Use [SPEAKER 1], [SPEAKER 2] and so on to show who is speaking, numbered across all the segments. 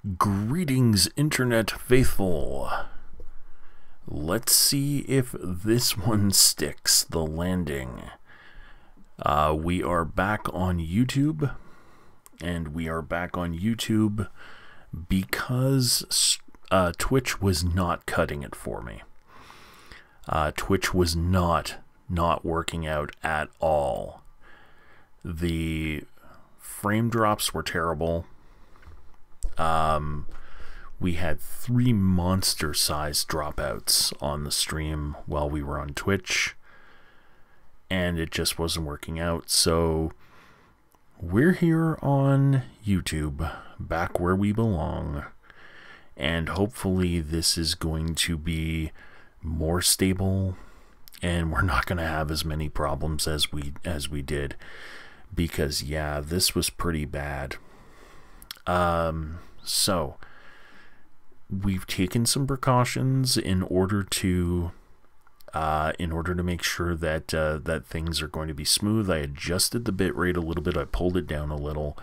[SPEAKER 1] Greetings, Internet faithful. Let's see if this one sticks the landing. We are back on YouTube, and we are back on YouTube because Twitch was not cutting it for me. Twitch was not working out at all. The frame drops were terrible. We had 3 monster-sized dropouts on the stream while we were on Twitch, and it just wasn't working out. So we're here on YouTube, back where we belong, and hopefully this is going to be more stable, and we're not going to have as many problems as we did, because yeah, this was pretty bad. So we've taken some precautions in order to make sure that that things are going to be smooth. I adjusted the bitrate a little bit. I pulled it down a little,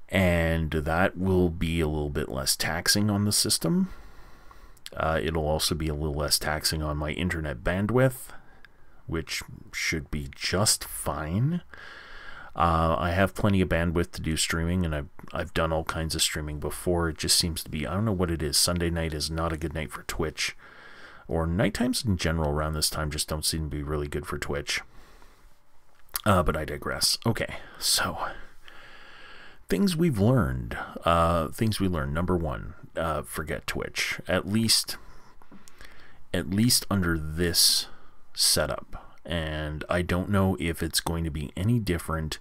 [SPEAKER 1] and that will be a little bit less taxing on the system. It'll also be a little less taxing on my internet bandwidth, which should be just fine. I have plenty of bandwidth to do streaming, and I've done all kinds of streaming before. It just seems to be, I don't know what it is. Sunday night is not a good night for Twitch, or night times in general around this time just don't seem to be really good for Twitch. But I digress. Okay, so things we've learned. Number 1, forget Twitch. At least under this setup. And I don't know if it's going to be any different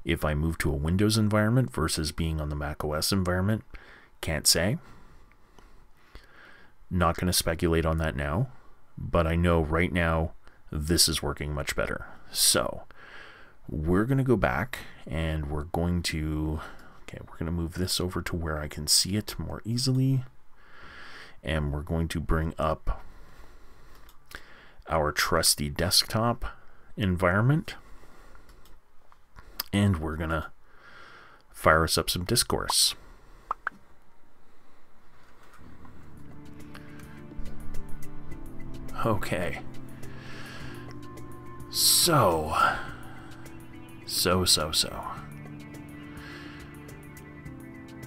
[SPEAKER 1] if I move to a Windows environment versus being on the macOS environment. Can't say. Not going to speculate on that now, but I know right now this is working much better. So we're going to go back, and we're going to move this over to where I can see it more easily, and we're going to bring up our trusty desktop environment, and we're gonna fire us up some discourse. Okay, so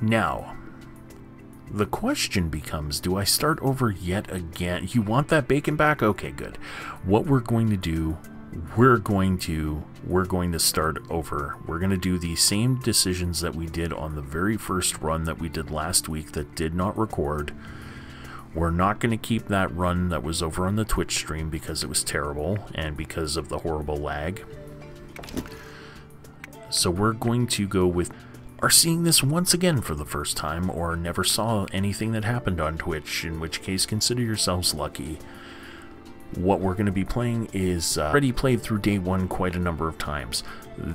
[SPEAKER 1] now the question becomes, do I start over yet again? You want that bacon back? Okay, good. What we're going to do, we're going to start over. We're going to do the same decisions that we did on the very first run that we did last week that did not record. We're not going to keep that run that was over on the Twitch stream because it was terrible and because of the horrible lag. So we're going to go with are seeing this once again for the first time, or never saw anything that happened on Twitch, in which case consider yourselves lucky. What we're going to be playing is already played through day 1 quite a number of times.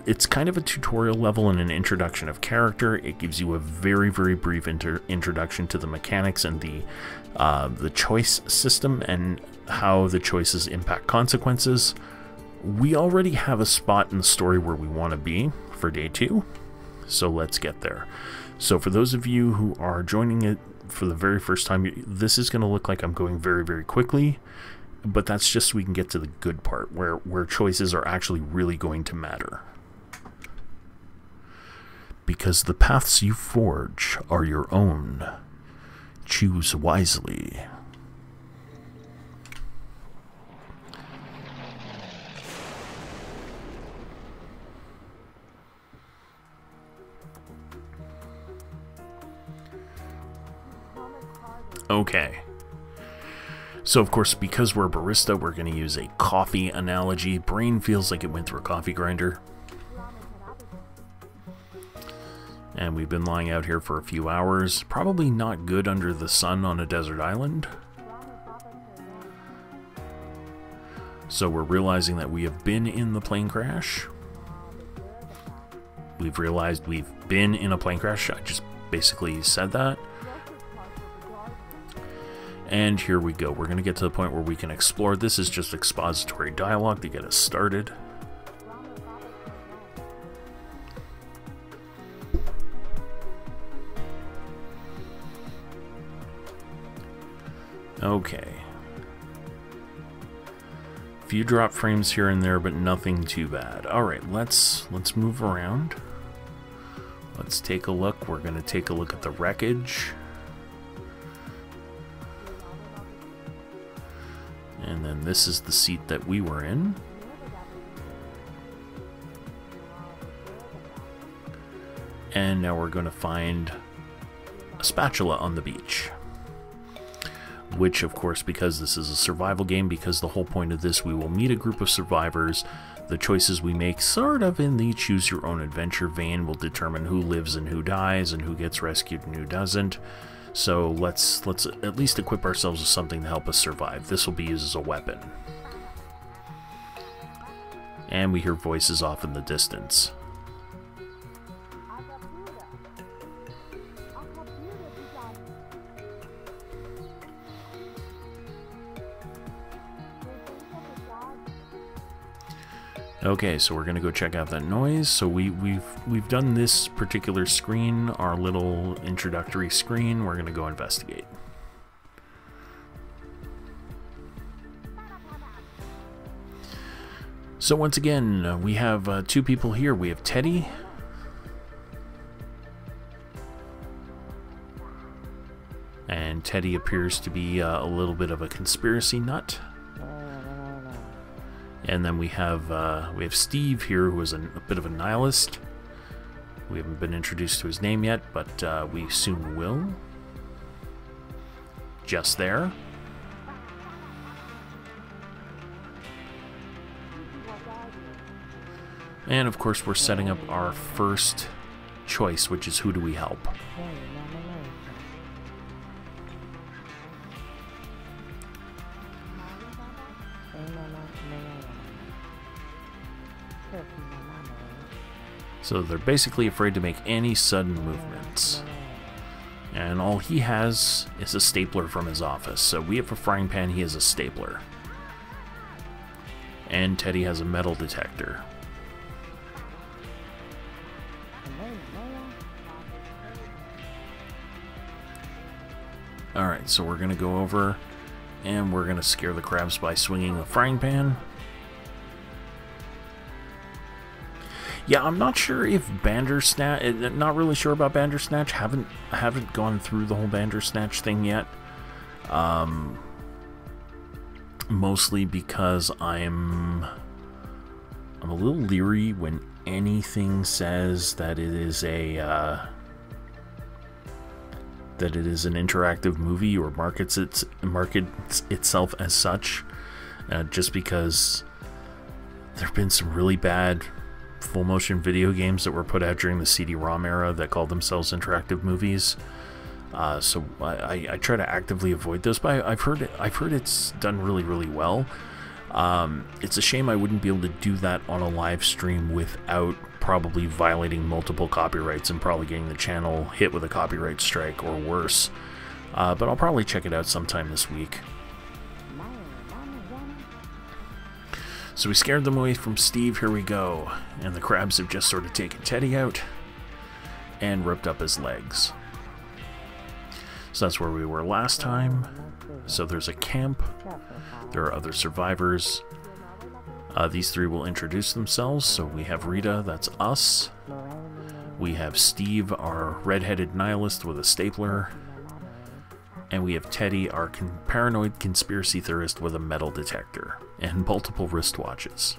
[SPEAKER 1] It's kind of a tutorial level and an introduction of character. It gives you a very, very brief introduction to the mechanics and the choice system and how the choices impact consequences. We already have a spot in the story where we want to be for day 2. So let's get there. So for those of you who are joining it for the very first time, this is going to look like I'm going very, very quickly, but that's just so we can get to the good part where choices are actually really going to matter. Because the paths you forge are your own. Choose wisely. Okay, so of course, because we're a barista, we're going to use a coffee analogy. Brain feels like it went through a coffee grinder. And we've been lying out here for a few hours. Probably not good under the sun on a desert island. So we're realizing that we have been in the plane crash. We've realized we've been in a plane crash. I just basically said that. And here we go. We're going to get to the point where we can explore. This is just expository dialogue to get us started. Okay. Few drop frames here and there, but nothing too bad. Alright, let's move around. Let's take a look. We're going to take a look at the wreckage. And then this is the seat that we were in. And now we're going to find a spatula on the beach. Which, of course, because this is a survival game, because the whole point of this, we will meet a group of survivors. The choices we make, sort of in the choose-your-own-adventure vein, will determine who lives and who dies, and who gets rescued and who doesn't. So let's at least equip ourselves with something to help us survive. This will be used as a weapon. And we hear voices off in the distance. Okay, so we're gonna go check out that noise. So we've done this particular screen, our little introductory screen. We're gonna go investigate. So once again, we have two people here. We have Teddy. And Teddy appears to be a little bit of a conspiracy nut. And then we have Steve here, who is a bit of a nihilist. We haven't been introduced to his name yet, but we soon will. Just there. And of course we're setting up our first choice, which is who do we help? So they're basically afraid to make any sudden movements. And all he has is a stapler from his office. So we have a frying pan, he has a stapler. And Teddy has a metal detector. Alright, so we're going to go over and we're going to scare the crabs by swinging the frying pan. Yeah, I'm not sure if Bandersnatch, not really sure about Bandersnatch. Haven't gone through the whole Bandersnatch thing yet. Mostly because I'm a little leery when anything says that it is an interactive movie or markets itself as such. Just because there have been some really bad full motion video games that were put out during the CD-ROM era that called themselves interactive movies. So I try to actively avoid those, but I've heard it's done really, really well. It's a shame I wouldn't be able to do that on a live stream without probably violating multiple copyrights and probably getting the channel hit with a copyright strike or worse. But I'll probably check it out sometime this week. So we scared them away from Steve, here we go. And the crabs have just sort of taken Teddy out and ripped up his legs. So that's where we were last time. So there's a camp. There are other survivors. These three will introduce themselves. So we have Rita, that's us. We have Steve, our red-headed nihilist with a stapler. And we have Teddy, our paranoid conspiracy theorist with a metal detector and multiple wristwatches.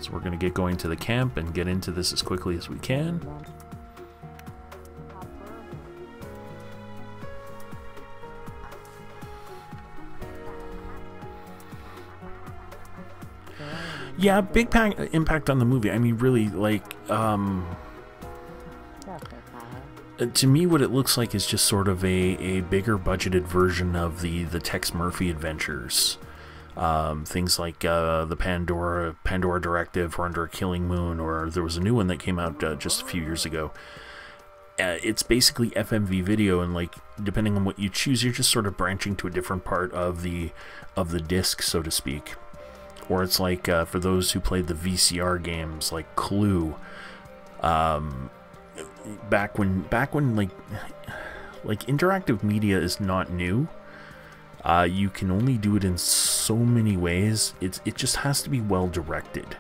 [SPEAKER 1] So we're going to get going to the camp and get into this as quickly as we can. Yeah, big impact on the movie. I mean, really, like, to me, what it looks like is just sort of a bigger budgeted version of the Tex Murphy adventures. Things like the Pandora Directive or Under a Killing Moon, or there was a new one that came out just a few years ago. It's basically FMV video, and like depending on what you choose, you're just sort of branching to a different part of the disc, so to speak. Or it's like for those who played the VCR games like Clue. Back when like Like, interactive media is not new. You can only do it in so many ways. It just has to be well directed.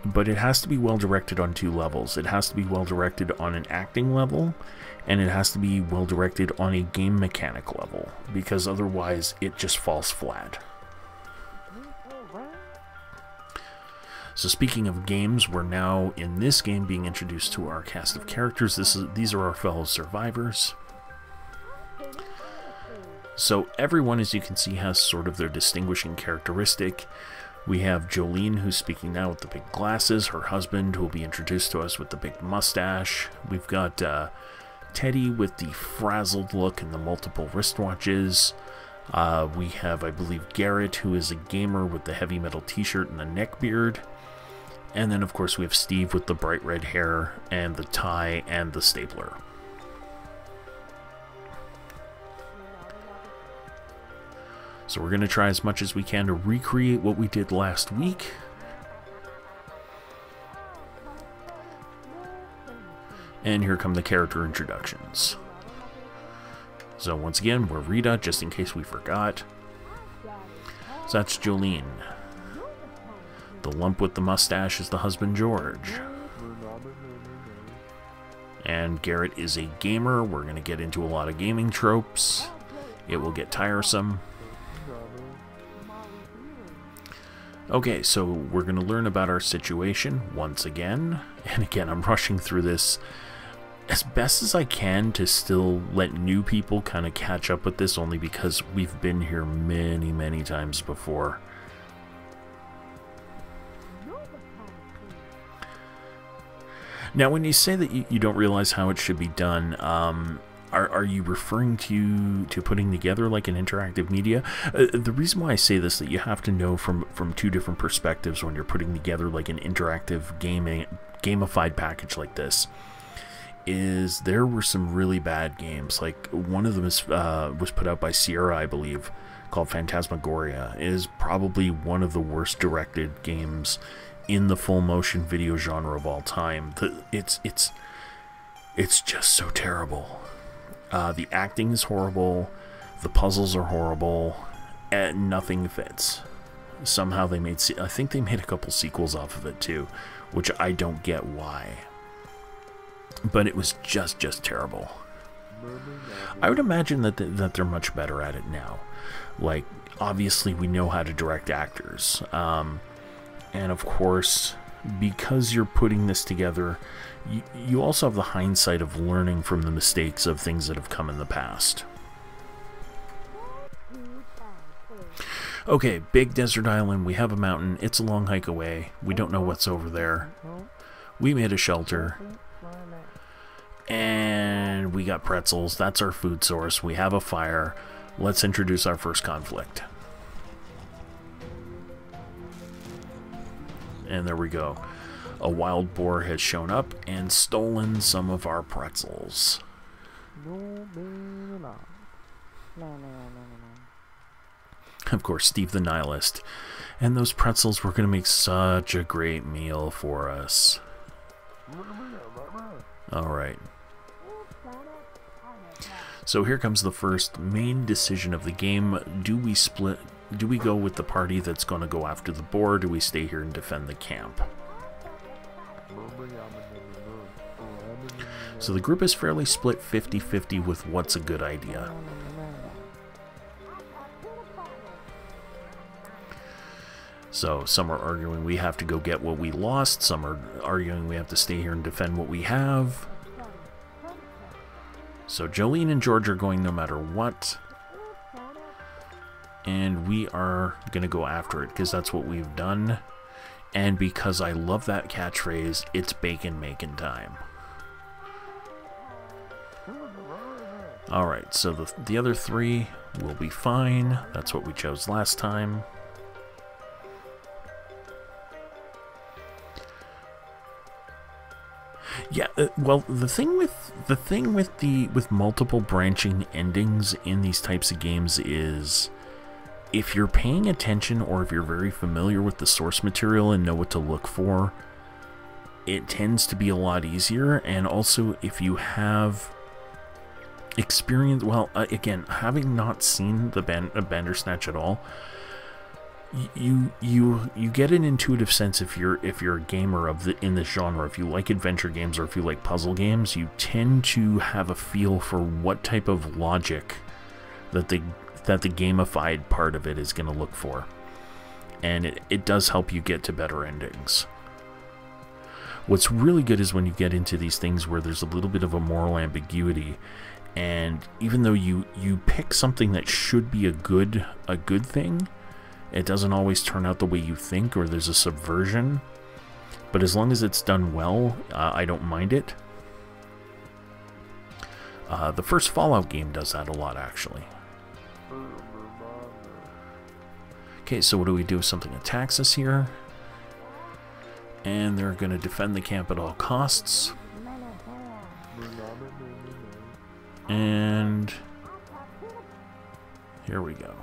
[SPEAKER 1] But it has to be well directed on two levels. It has to be well directed on an acting level, and it has to be well directed on a game mechanic level, because otherwise it just falls flat. So speaking of games, we're now in this game being introduced to our cast of characters. These are our fellow survivors. So everyone, as you can see, has sort of their distinguishing characteristic. We have Jolene, who's speaking now with the big glasses, her husband, who will be introduced to us with the big mustache. We've got Teddy with the frazzled look and the multiple wristwatches. We have, I believe, Garrett, who is a gamer with the heavy metal t-shirt and the neck beard. And then, of course, we have Steve with the bright red hair and the tie and the stapler. So we're going to try as much as we can to recreate what we did last week. And here come the character introductions. So once again, we're Rita, just in case we forgot. So that's Jolene. The lump with the mustache is the husband, George. And Garrett is a gamer. We're going to get into a lot of gaming tropes. It will get tiresome. Okay, so we're going to learn about our situation once again. And again, I'm rushing through this as best as I can to still let new people kind of catch up with this, only because we've been here many, many times before. Now, when you say that you don't realize how it should be done, are you referring to putting together like an interactive media? The reason why I say this, that you have to know from two different perspectives when you're putting together like an interactive gamified package like this, is there were some really bad games. Like one of them was put out by Sierra, I believe, called Phantasmagoria. It is probably one of the worst directed games in the full motion video genre of all time. It's just so terrible. The acting is horrible, the puzzles are horrible, and nothing fits. Somehow they made, I think they made a couple sequels off of it too, which I don't get why. But it was just terrible. I would imagine that they're much better at it now. Like, obviously we know how to direct actors. And of course, because you're putting this together, you also have the hindsight of learning from the mistakes of things that have come in the past. Okay, big desert island. We have a mountain. It's a long hike away. We don't know what's over there. We made a shelter. And we got pretzels. That's our food source. We have a fire. Let's introduce our first conflict. And there we go. A wild boar has shown up and stolen some of our pretzels. Of course, Steve the Nihilist. And those pretzels were going to make such a great meal for us. Alright. So here comes the first main decision of the game. Do we split? Do we go with the party that's going to go after the boar? Or do we stay here and defend the camp? So the group is fairly split 50-50 with what's a good idea. So some are arguing we have to go get what we lost. Some are arguing we have to stay here and defend what we have. So Jolene and George are going no matter what. And we are going to go after it because that's what we've done. And because I love that catchphrase, it's bacon making time. Alright, so the other three will be fine. That's what we chose last time. Yeah, well, the thing with multiple branching endings in these types of games is, if you're paying attention or if you're very familiar with the source material and know what to look for, it tends to be a lot easier. And also, if you have experience, well, again, having not seen the Bandersnatch at all, you get an intuitive sense if you're a gamer in this genre. If you like adventure games or if you like puzzle games, you tend to have a feel for what type of logic that the gamified part of it is going to look for, and it does help you get to better endings. What's really good is when you get into these things where there's a little bit of a moral ambiguity, and even though you pick something that should be a good thing, it doesn't always turn out the way you think, or there's a subversion. But as long as it's done well, I don't mind it. The first Fallout game does that a lot, actually. Okay, so what do we do if something attacks us here? And they're going to defend the camp at all costs. And here we go.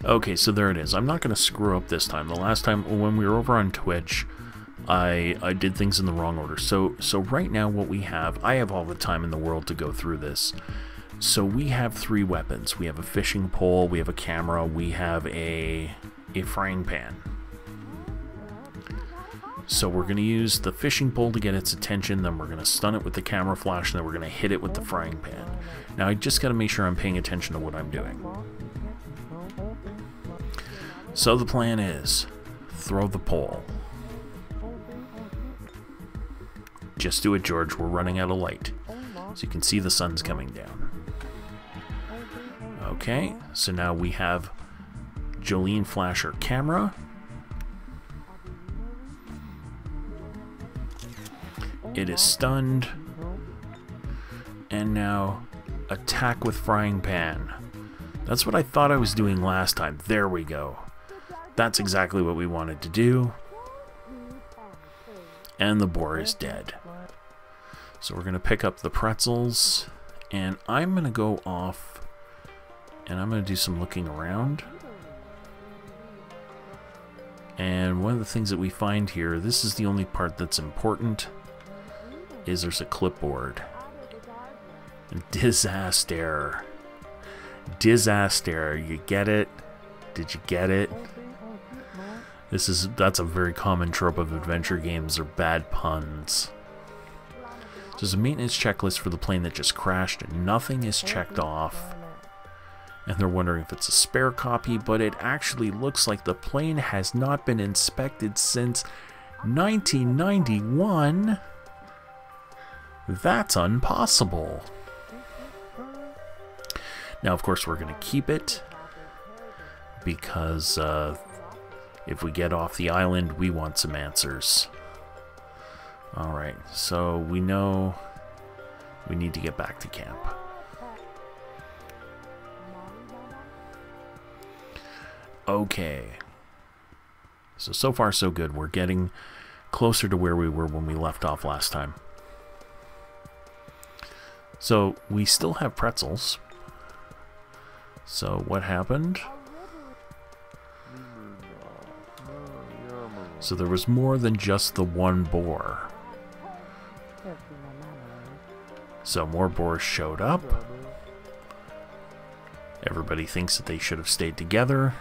[SPEAKER 1] Okay, so there it is. I'm not going to screw up this time. The last time when we were over on Twitch, I did things in the wrong order. So right now what we have, I have all the time in the world to go through this. So we have 3 weapons. We have a fishing pole, we have a camera, we have a frying pan. So we're going to use the fishing pole to get its attention, then we're going to stun it with the camera flash, and then we're going to hit it with the frying pan. Now I just got to make sure I'm paying attention to what I'm doing. So the plan is, throw the pole. Just do it, George, we're running out of light. So you can see the sun's coming down. Okay, so now we have Jolene flash her camera. It is stunned. And now attack with frying pan. That's what I thought I was doing last time. There we go. That's exactly what we wanted to do. And the boar is dead. So we're going to pick up the pretzels. And I'm going to go off. And I'm going to do some looking around. And one of the things that we find here, this is the only part that's important, is there's a clipboard. Disaster. Disaster. You get it? Did you get it? That's a very common trope of adventure games, are bad puns. So there's a maintenance checklist for the plane that just crashed, and nothing is checked off. And they're wondering if it's a spare copy, but it actually looks like the plane has not been inspected since 1991. That's impossible. Now, of course, we're going to keep it, because if we get off the island, we want some answers. Alright, so we know we need to get back to camp. Okay. So far so good. We're getting closer to where we were when we left off last time. So we still have pretzels. So what happened? So there was more than just the one boar. So more boars showed up. Everybody thinks that they should have stayed together.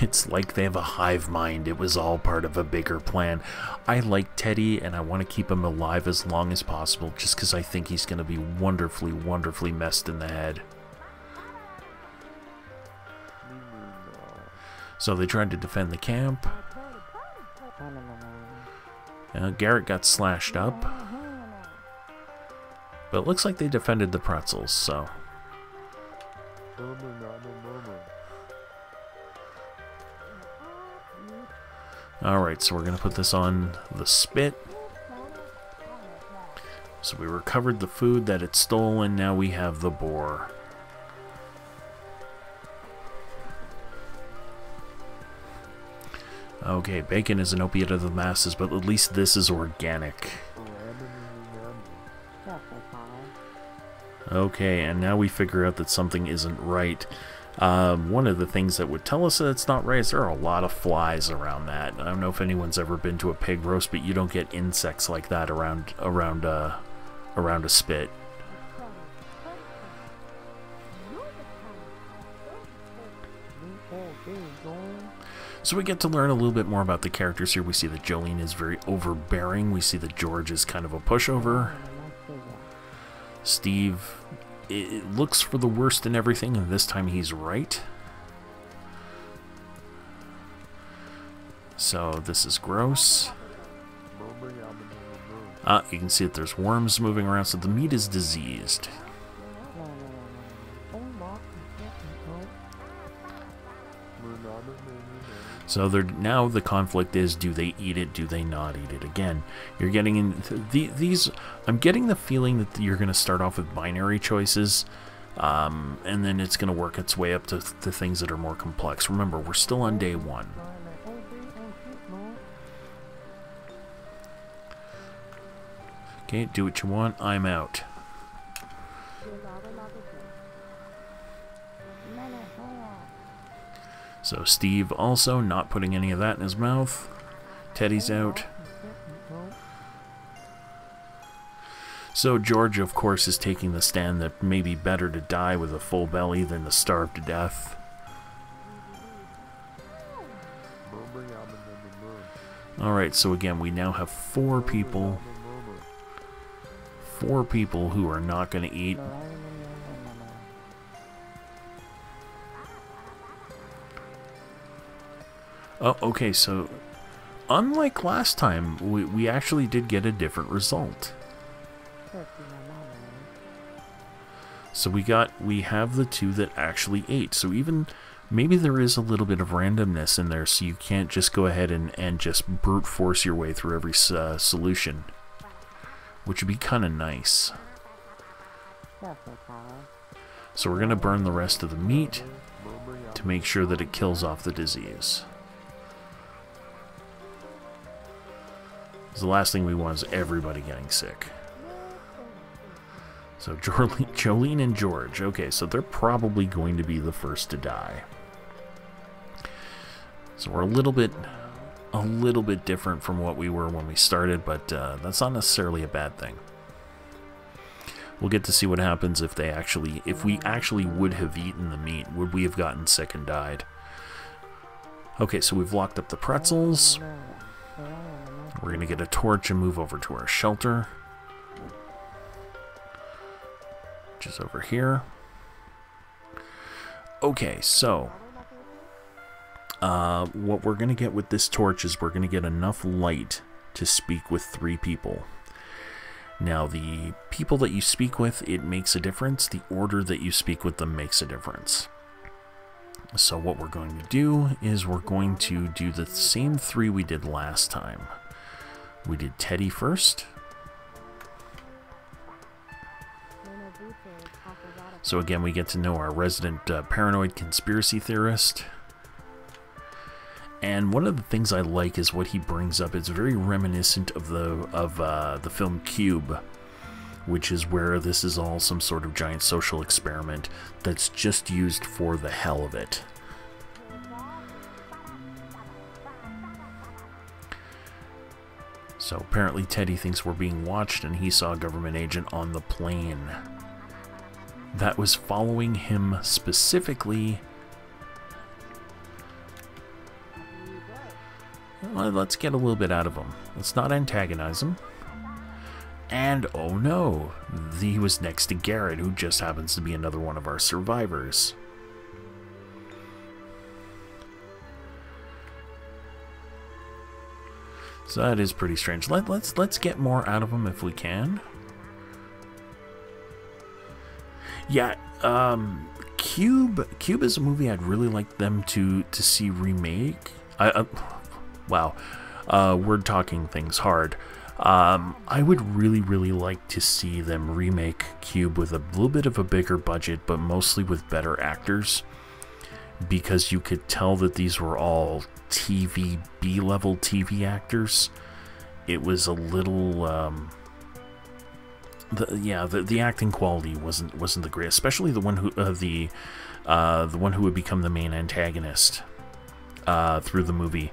[SPEAKER 1] It's like they have a hive mind. It was all part of a bigger plan. I like Teddy, and I want to keep him alive as long as possible, just because I think he's going to be wonderfully, wonderfully messed in the head. So they tried to defend the camp. Garrett got slashed up. But it looks like they defended the pretzels, so... Alright, so we're going to put this on the spit. So we recovered the food that it stole, and now we have the boar. Okay, bacon is an opiate of the masses, but at least this is organic. Okay, and now we figure out that something isn't right. One of the things that would tell us that it's not right is there are a lot of flies around that. I don't know if anyone's ever been to a pig roast, but you don't get insects like that around a spit. So we get to learn a little bit more about the characters here. We see that Jolene is very overbearing. We see that George is kind of a pushover. Steve, it looks for the worst in everything, and this time he's right. So this is gross. You can see that there's worms moving around, so the meat is diseased. So now the conflict is, do they eat it, do they not eat it? Again, you're getting in these. I'm getting the feeling that you're going to start off with binary choices, and then it's going to work its way up to things that are more complex. Remember, we're still on day 1. Okay, do what you want, I'm out. So Steve also not putting any of that in his mouth. Teddy's out. So George, of course, is taking the stand that may be better to die with a full belly than to starve to death. Alright, so again, we now have 4 people. 4 people who are not going to eat. Oh, okay, so unlike last time, we actually did get a different result. So we have the 2 that actually ate. So even maybe there is a little bit of randomness in there, so you can't just go ahead and just brute force your way through every solution, which would be kind of nice. So we're going to burn the rest of the meat to make sure that it kills off the disease. The last thing we want is everybody getting sick. So Jolene and George. Okay, so they're probably going to be the first to die. So we're a little bit different from what we were when we started, but that's not necessarily a bad thing. We'll get to see what happens if we actually would have eaten the meat. Would we have gotten sick and died? Okay, so we've locked up the pretzels. We're going to get a torch and move over to our shelter, which is over here. Okay, so what we're going to get with this torch is we're going to get enough light to speak with 3 people. Now, the people that you speak with, it makes a difference. The order that you speak with them makes a difference. So what we're going to do is we're going to do the same 3 we did last time. We did Teddy first. So again, we get to know our resident paranoid conspiracy theorist. And one of the things I like is what he brings up. It's very reminiscent of the film Cube, which is where this is all some sort of giant social experiment that's just used for the hell of it. So apparently Teddy thinks we're being watched, and he saw a government agent on the plane that was following him specifically. Well, let's get a little bit out of him. Let's not antagonize him. And oh no, he was next to Garrett, who just happens to be another one of our survivors. So that is pretty strange. Let's get more out of him if we can. Yeah, Cube is a movie I'd really like them to see remake. Wow, word talking things hard. I would really like to see them remake Cube with a little bit of a bigger budget, but mostly with better actors, because you could tell that these were all B-level TV actors. It was a little the acting quality wasn't the greatest, especially the one who the the one who would become the main antagonist through the movie,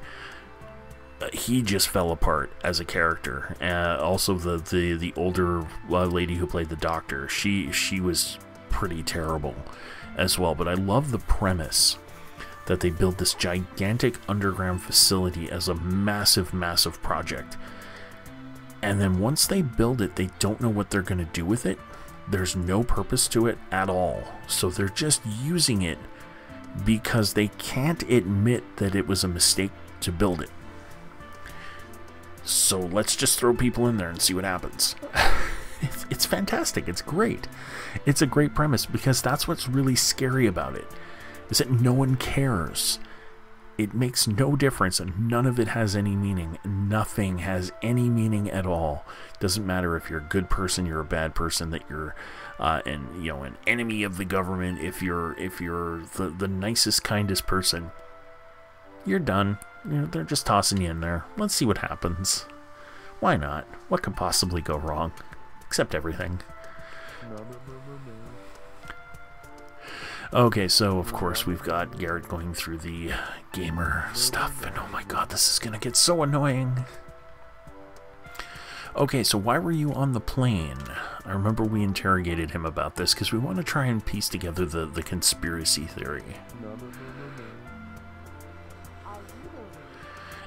[SPEAKER 1] he just fell apart as a character. Also, the older lady who played the doctor, she was pretty terrible as well. But I love the premise that they build this gigantic underground facility as a massive, massive project. And then once they build it, they don't know what they're going to do with it. There's no purpose to it at all. So they're just using it because they can't admit that it was a mistake to build it. So let's just throw people in there and see what happens. It's fantastic. It's great. It's a great premise because that's what's really scary about it, is that no one cares. It makes no difference, and none of it has any meaning. Nothing has any meaning at all. Doesn't matter if you're a good person, you're a bad person, that you're an enemy of the government. If you're the nicest, kindest person, you're done. They're just tossing you in there. Let's see what happens. Why not? What could possibly go wrong? Except everything. Okay, so of course we've got Garrett going through the gamer stuff, and oh my god, this is gonna get so annoying. Okay, so why were you on the plane? I remember we interrogated him about this because we want to try and piece together the conspiracy theory.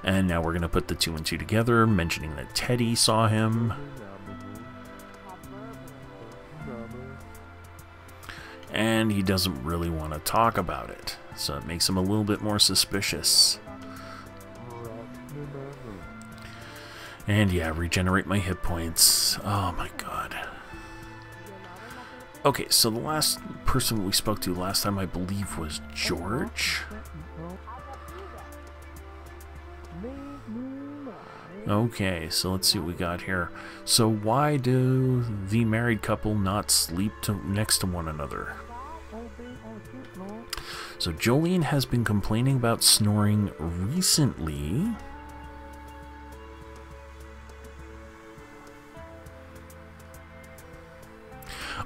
[SPEAKER 1] And now we're going to put the 2 and 2 together, mentioning that Teddy saw him. And he doesn't really want to talk about it, so it makes him a little bit more suspicious. And yeah, regenerate my hit points. Oh my god. Okay, so the last person we spoke to last time, I believe, was George. Okay, so let's see what we got here. So why do the married couple not sleep next to one another? So Jolene has been complaining about snoring recently.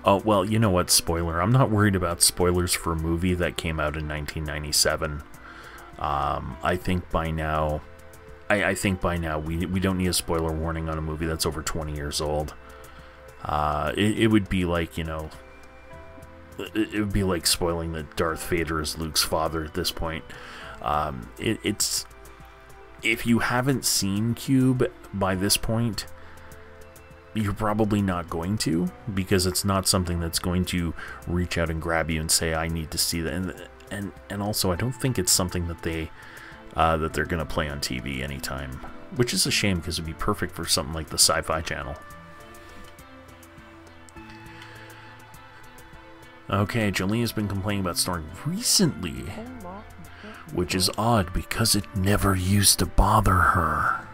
[SPEAKER 1] Oh, well, you know what, spoiler. I'm not worried about spoilers for a movie that came out in 1997. I think by now... I think by now we don't need a spoiler warning on a movie that's over 20 years old. It would be like, it would be like spoiling that Darth Vader is Luke's father at this point. It's if you haven't seen Cube by this point, you're probably not going to, because it's not something that's going to reach out and grab you and say, I need to see that. And also, I don't think it's something that they're going to play on TV anytime, which is a shame because it'd be perfect for something like the Sci-Fi Channel. Okay, Jolene has been complaining about snoring recently, which is odd because it never used to bother her.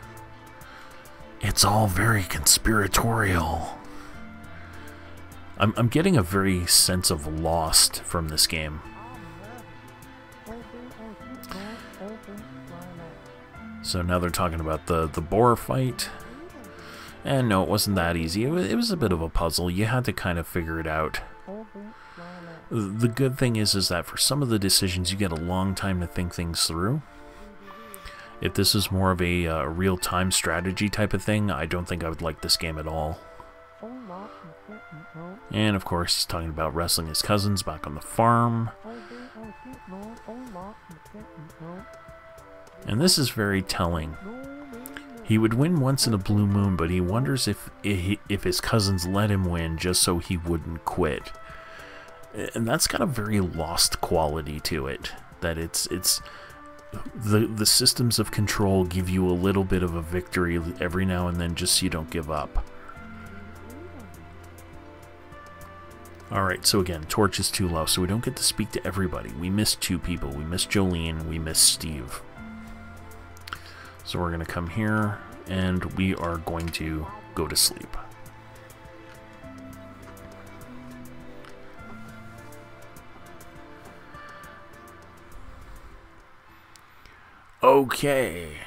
[SPEAKER 1] It's all very conspiratorial. I'm getting a very sense of Lost from this game. So now they're talking about the boar fight. And no, it wasn't that easy. It was a bit of a puzzle. You had to kind of figure it out. The good thing is that for some of the decisions, you get a long time to think things through. If this is more of a real-time strategy type of thing, I don't think I would like this game at all. And of course, he's talking about wrestling his cousins back on the farm. And this is very telling. He would win once in a blue moon, but he wonders if his cousins let him win just so he wouldn't quit. And that's got a very Lost quality to it. That it's the systems of control give you a little bit of a victory every now and then just so you don't give up. Alright, so again, torch is too low, so we don't get to speak to everybody. We missed 2 people. We missed Jolene, we missed Steve. So we're going to come here, and we are going to go to sleep. Okay.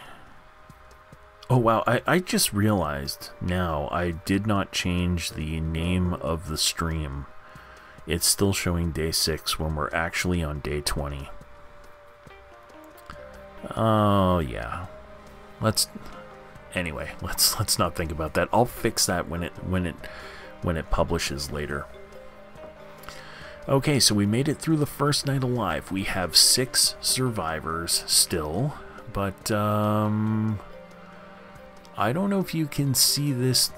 [SPEAKER 1] Oh wow, I just realized now I did not change the name of the stream. It's still showing day 6 when we're actually on day 20. Oh yeah. Anyway, let's not think about that. I'll fix that when it publishes later. Okay, so we made it through the first night alive. We have 6 survivors still, but I don't know if you can see this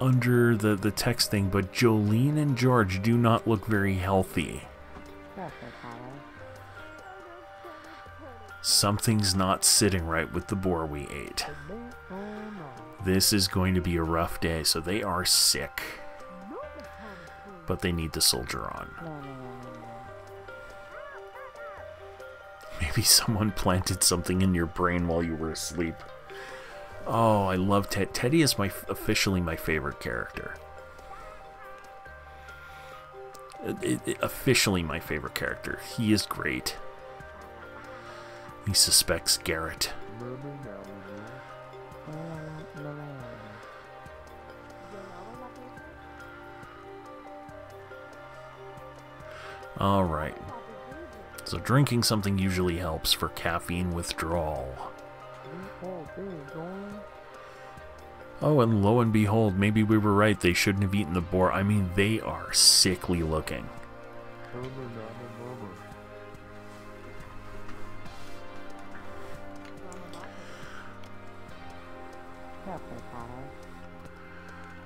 [SPEAKER 1] under the text thing, but Jolene and George do not look very healthy. Something's not sitting right with the boar we ate. This is going to be a rough day, so they are sick. But they need to soldier on. Maybe someone planted something in your brain while you were asleep. Oh, I love Ted. Teddy is officially my favorite character. Officially my favorite character. He is great. He suspects Garrett. Alright. So drinking something usually helps for caffeine withdrawal. Oh, and lo and behold, maybe we were right. They shouldn't have eaten the boar. I mean, they are sickly looking.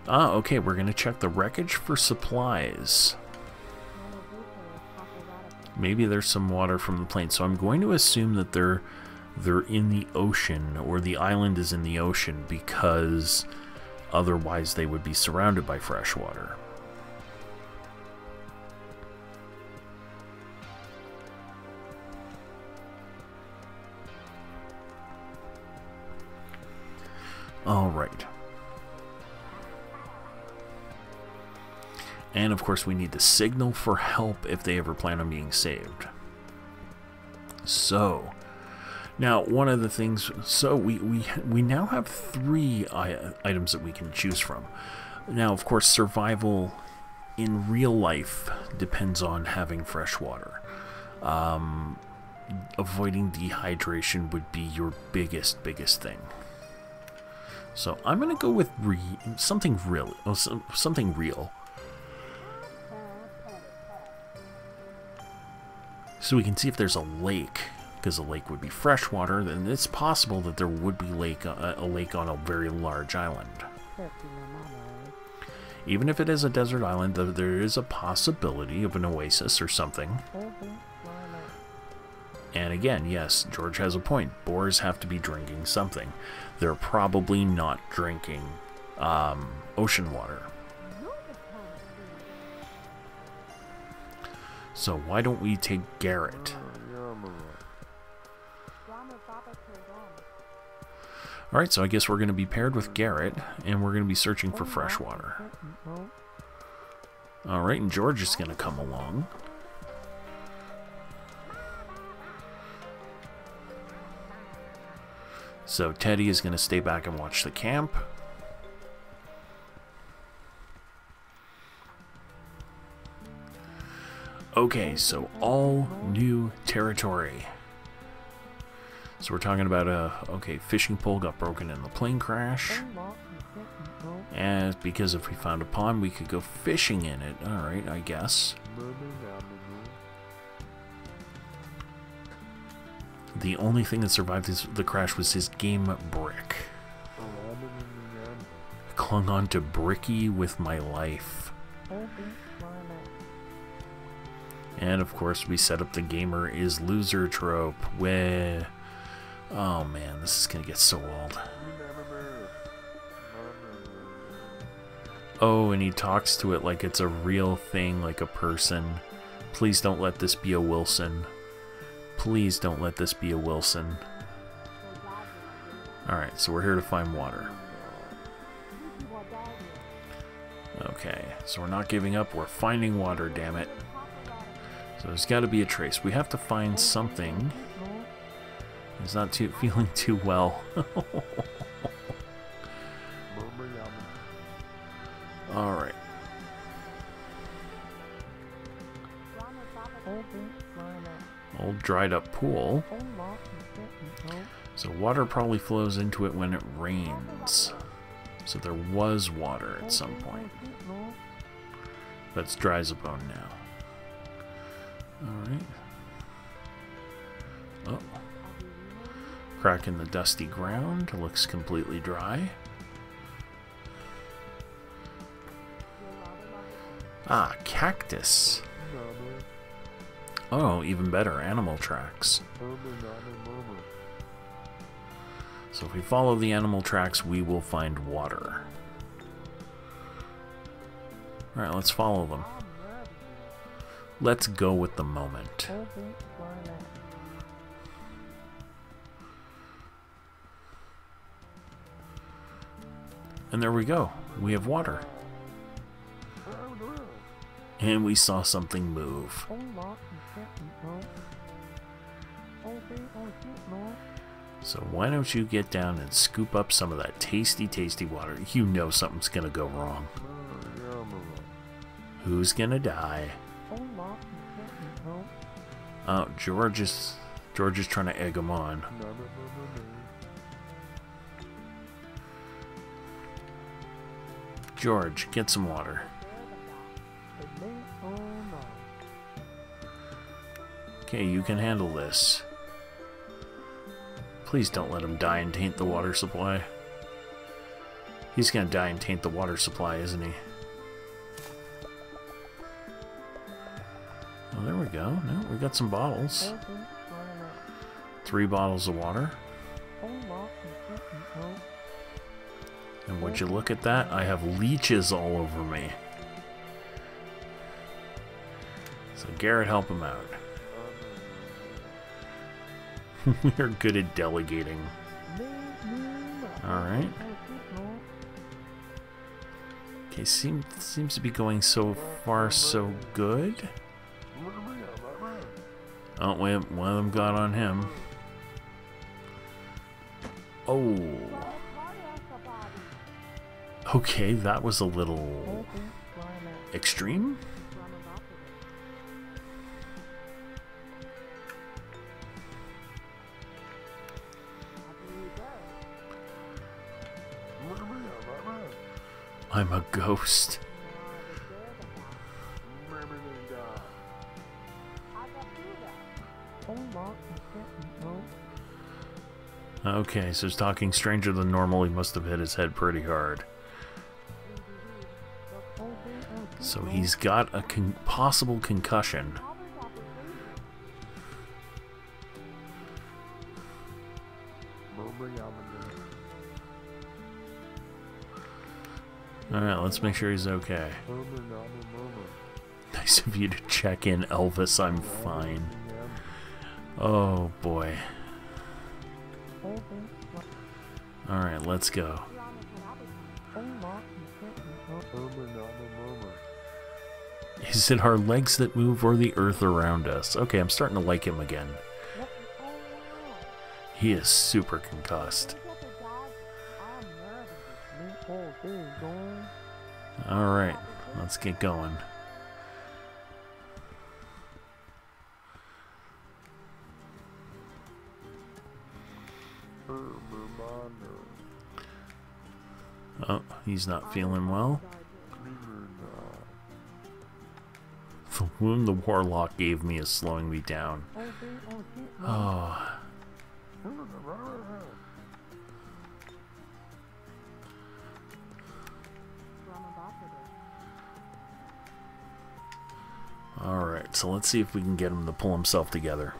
[SPEAKER 1] Ah, okay, we're going to check the wreckage for supplies. Maybe there's some water from the plane. So I'm going to assume that they're in the ocean, or the island is in the ocean, because otherwise they would be surrounded by fresh water. All right. And of course we need to signal for help if they ever plan on being saved. So, now one of the things, so we now have 3 items that we can choose from. Now of course survival in real life depends on having fresh water. Avoiding dehydration would be your biggest thing. So I'm gonna go with something real. So we can see if there's a lake, because a lake would be freshwater. Then it's possible that there would be a lake on a very large island. Even if it is a desert island, there is a possibility of an oasis or something. And again, yes, George has a point. Boars have to be drinking something. They're probably not drinking ocean water. So why don't we take Garrett? Alright, so I guess we're going to be paired with Garrett, and we're going to be searching for fresh water. Alright, and George is going to come along. So Teddy is going to stay back and watch the camp. Okay, so all new territory. So we're talking about okay, fishing pole got broken in the plane crash. And because if we found a pond, we could go fishing in it. Alright, I guess. The only thing that survived the crash was his game brick. I clung on to Bricky with my life. And of course we set up the gamer is loser trope where... Oh man, this is gonna get so old. Oh, and he talks to it like it's a real thing, like a person. Please don't let this be a Wilson. Please don't let this be a Wilson. Alright, so we're here to find water. Okay, so we're not giving up, we're finding water, damn it. So there's got to be a trace. We have to find something. He's not feeling too well. Alright. Old dried up pool. So water probably flows into it when it rains. So there was water at some point. But it's dry as a bone now. Alright. Oh. Crack in the dusty ground. Looks completely dry. Ah, cactus. Oh, even better, animal tracks. So if we follow the animal tracks, we will find water. Alright, let's follow them. Let's go with the moment. And there we go. We have water. And we saw something move. So why don't you get down and scoop up some of that tasty, tasty water? You know something's gonna go wrong. Who's gonna die? Oh, George is trying to egg him on. George, get some water. Okay, you can handle this. Please don't let him die and taint the water supply. He's gonna die and taint the water supply, isn't he? Oh, there we go. No, we got some bottles. 3 bottles of water. And would you look at that? I have leeches all over me. So Garrett, help him out. We're good at delegating. Alright. Okay, seems to be going so far so good. Oh, wait, one of them got on him. Oh. Okay, that was a little extreme. I'm a ghost. Okay, so he's talking stranger than normal. He must have hit his head pretty hard. So he's got a possible concussion. Alright, let's make sure he's okay. Nice of you to check in, Elvis. I'm fine. Oh boy. Alright, let's go. Is it our legs that move or the earth around us? Okay, I'm starting to like him again. He is super concussed. Alright, let's get going. Oh, he's not feeling well. The wound the warlock gave me is slowing me down. Oh. Alright, so let's see if we can get him to pull himself together.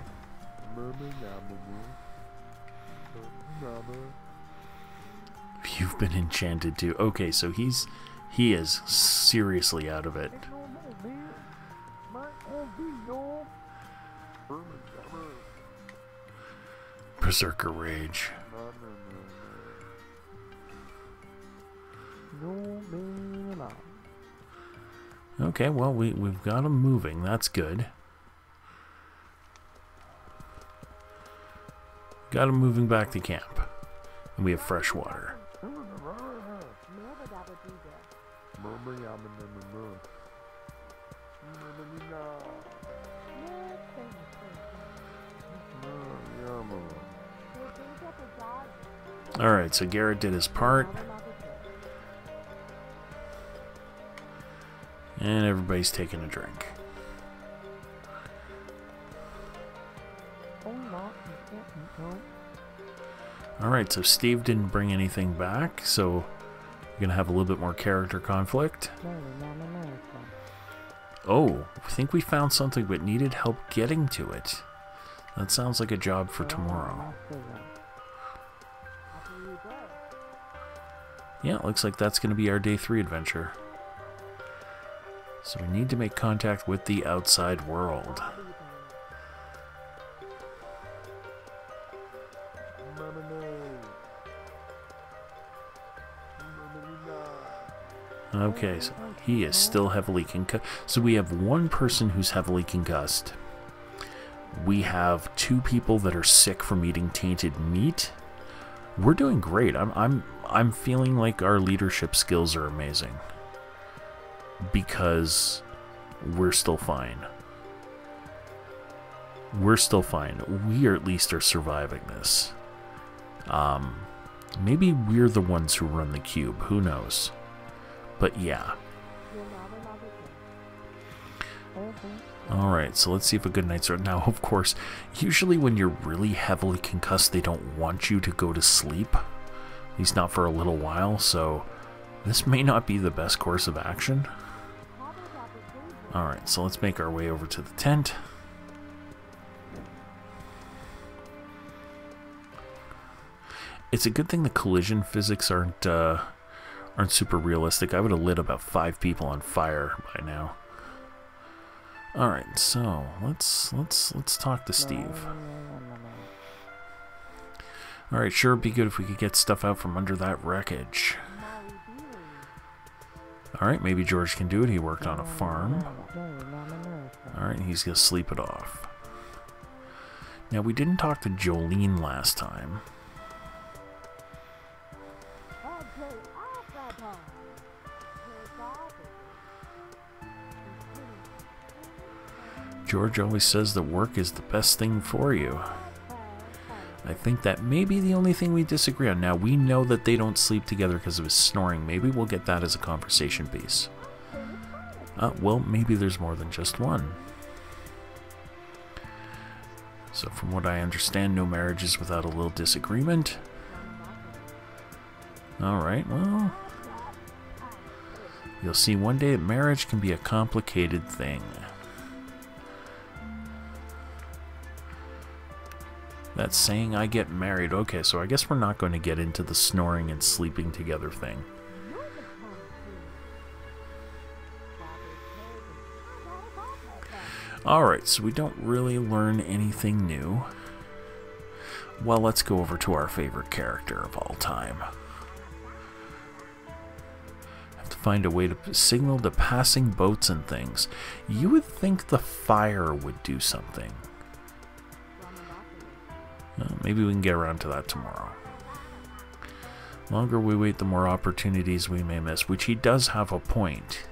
[SPEAKER 1] You've been enchanted too. Okay, so he is seriously out of it. Berserker rage. Okay, well we've got him moving. That's good. Got him moving back to camp. And we have fresh water. Alright, so Garrett did his part. And everybody's taking a drink. Alright, so Steve didn't bring anything back, so we're going to have a little bit more character conflict. Oh, I think we found something but needed help getting to it. That sounds like a job for tomorrow. Yeah, it looks like that's going to be our day 3 adventure. So we need to make contact with the outside world. Okay, so he is still heavily concussed. So we have one person who's heavily concussed. We have 2 people that are sick from eating tainted meat. We're doing great. I'm feeling like our leadership skills are amazing. Because we're still fine. We're still fine. We at least are surviving this. Maybe we're the ones who run the cube. Who knows? But yeah. Alright, so let's see if a good night's rest. Now, of course, usually when you're really heavily concussed, they don't want you to go to sleep. At least not for a little while, so this may not be the best course of action. Alright, so let's make our way over to the tent. It's a good thing the collision physics aren't super realistic. I would have lit about 5 people on fire by now. Alright, so let's talk to Steve. Alright, sure it'd be good if we could get stuff out from under that wreckage. Alright, maybe George can do it. He worked on a farm. Alright, he's gonna sleep it off. Now, we didn't talk to Jolene last time. George always says that work is the best thing for you. I think that may be the only thing we disagree on. Now, we know that they don't sleep together because of his snoring. Maybe we'll get that as a conversation piece. Well, maybe there's more than just one. So from what I understand, no marriage is without a little disagreement. Alright, well, you'll see one day that marriage can be a complicated thing. That's saying I get married. Okay, so I guess we're not going to get into the snoring and sleeping together thing. Alright, so we don't really learn anything new. Well, let's go over to our favorite character of all time. Have to find a way to signal to passing boats and things. You would think the fire would do something. Maybe we can get around to that tomorrow. The longer we wait, the more opportunities we may miss, which he does have a point.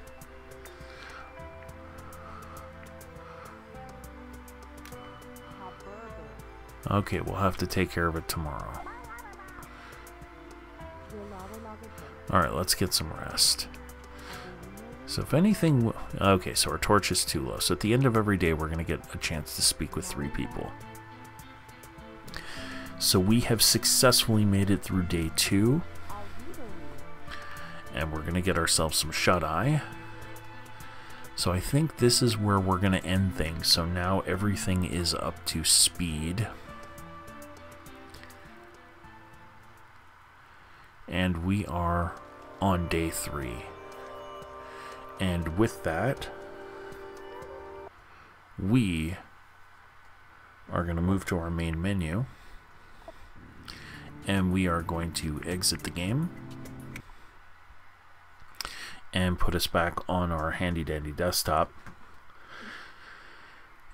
[SPEAKER 1] Okay, we'll have to take care of it tomorrow. Alright, let's get some rest. So if anything... Okay, so our torch is too low. So at the end of every day, we're going to get a chance to speak with 3 people. So we have successfully made it through day 2. And we're going to get ourselves some shut-eye. So I think this is where we're going to end things. So now everything is up to speed. And we are on day 3. And with that, we are going to move to our main menu. And we are going to exit the game and put us back on our handy dandy desktop.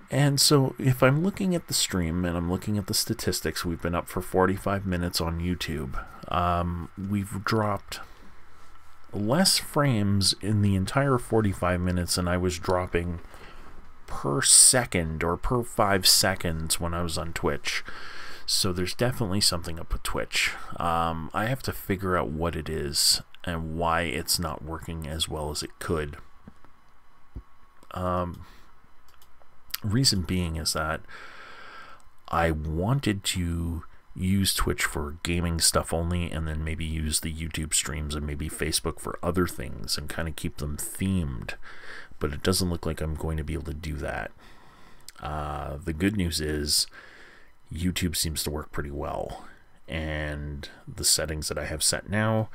[SPEAKER 1] And so if I'm looking at the stream and I'm looking at the statistics, we've been up for 45 minutes on YouTube. We've dropped less frames in the entire 45 minutes than I was dropping per second or per 5 seconds when I was on Twitch. So there's definitely something up with Twitch. I have to figure out what it is and why it's not working as well as it could. Reason being is that I wanted to use Twitch for gaming stuff only, and then maybe use the YouTube streams and maybe Facebook for other things and kind of keep them themed. But it doesn't look like I'm going to be able to do that. The good news is YouTube seems to work pretty well, and the settings that I have set now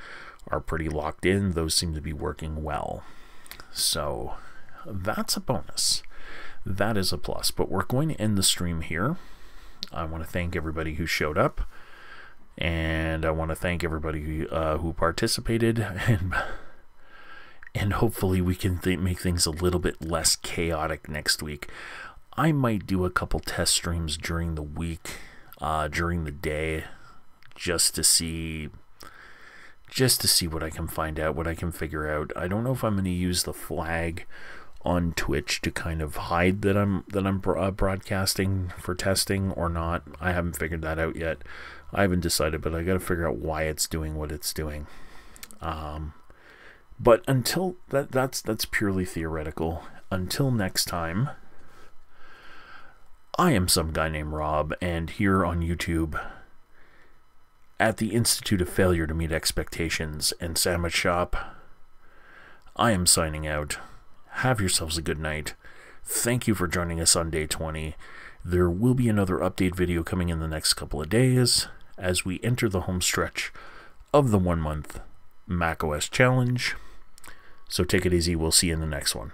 [SPEAKER 1] are pretty locked in. Those seem to be working well. So that's a bonus. That is a plus. But we're going to end the stream here. I want to thank everybody who showed up, and I want to thank everybody who participated, and hopefully we can make things a little bit less chaotic next week. I might do a couple test streams during the week, during the day, just to see what I can find out, what I can figure out. I don't know if I'm going to use the flag on Twitch to kind of hide that I'm broadcasting for testing or not. I haven't figured that out yet. I haven't decided, but I got to figure out why it's doing what it's doing. But until that's purely theoretical. Until next time, I am some guy named Rob, and here on YouTube at the Institute of Failure to Meet Expectations and Sandwich Shop, I am signing out. Have yourselves a good night. Thank you for joining us on day 20. There will be another update video coming in the next couple of days as we enter the home stretch of the 1-month macOS challenge. So take it easy. We'll see you in the next one.